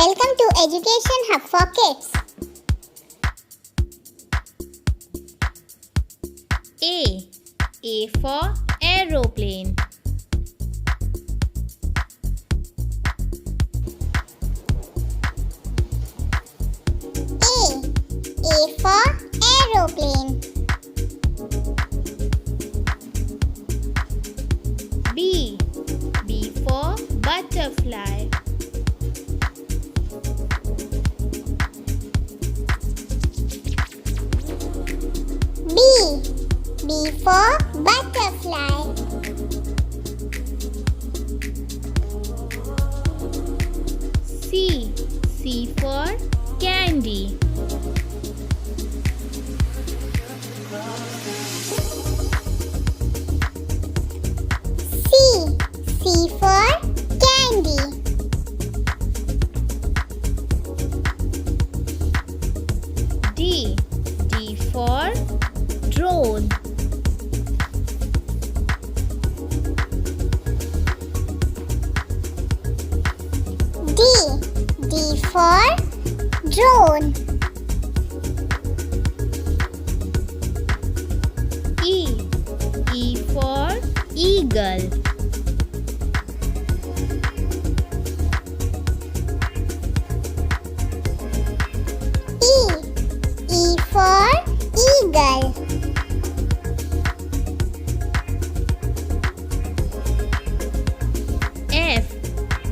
Welcome to Education Hub for Kids. A for aeroplane. A for aeroplane. B for butterfly. B for butterfly. C for candy. C for candy. D for drone. D for drone. E for eagle. E for eagle.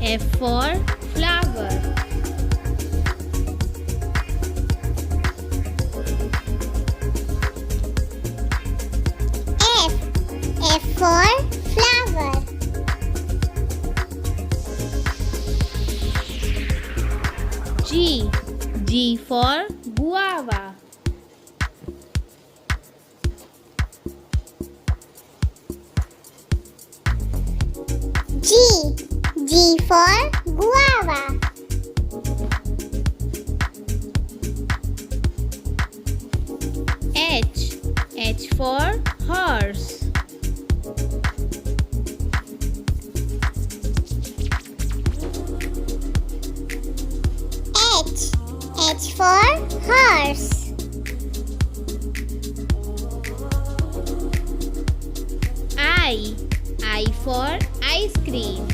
F for flower. F for flower. G for guava. G for guava. H for horse. H for horse. I for ice cream.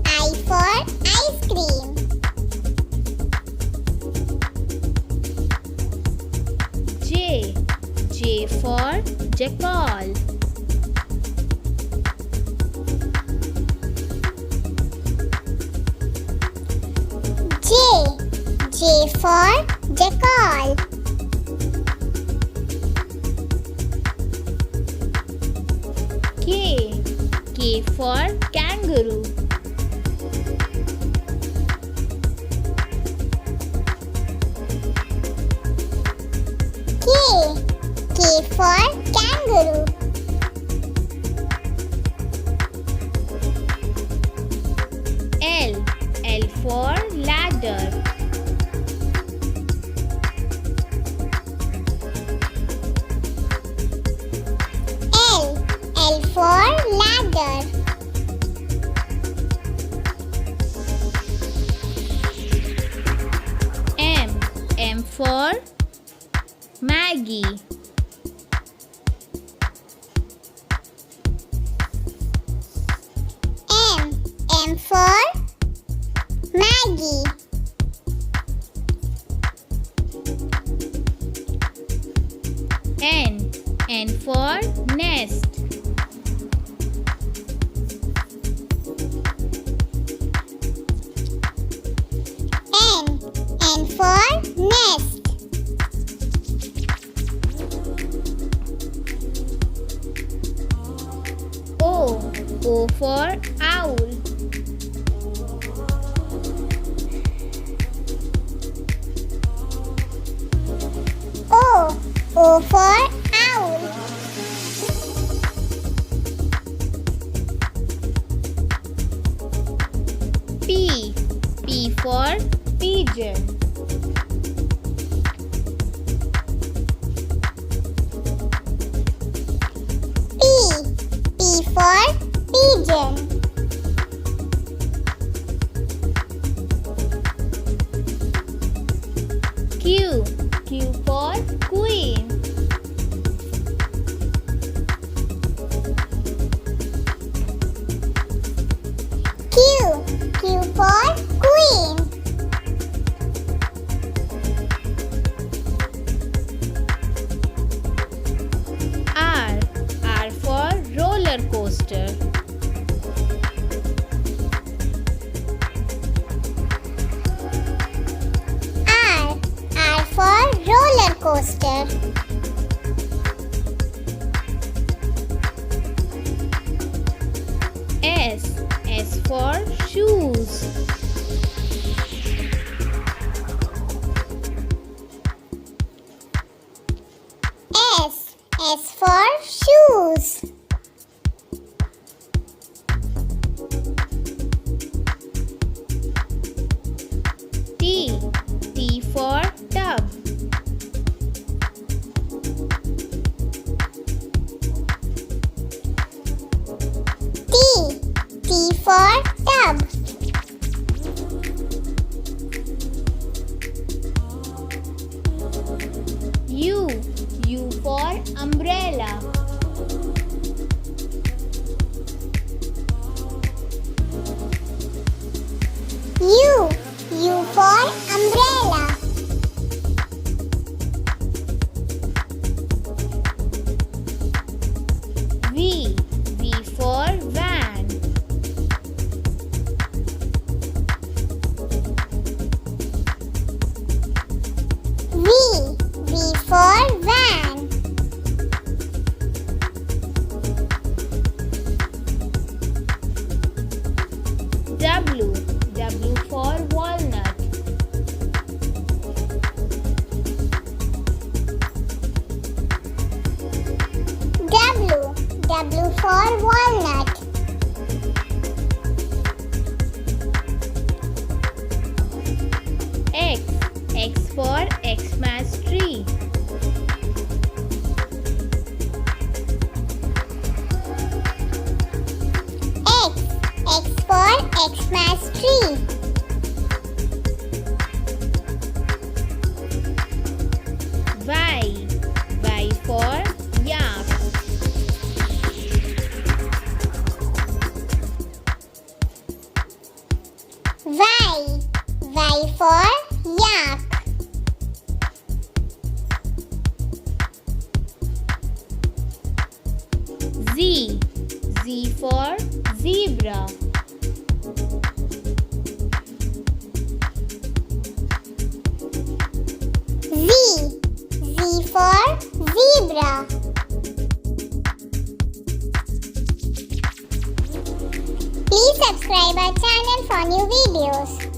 I for ice cream. J for jackal. J for jackal. K for kangaroo. K for kangaroo. L for ladder. L for ladder. M for Maggie. M for Maggie. N for nest. N for nest. O for owl. O for owl. P for pigeon. pigeon. Q. Q for queen. Q. Q for queen. R. R for roller coaster. R. R for roller coaster. S. S for shoes. S. S for shoes. T. T for tub. T. T for tub. U. U for umbrella. U. U for umbrella. V. V for van. V. V for van. W. W for walnut. W. W for walnut. X. X for Xmas tree. X. X for Xmas tree. Y. Y for yak. Y. Y for yak. Z. Z for zebra. Z. Z for zebra. Please subscribe our channel for new videos.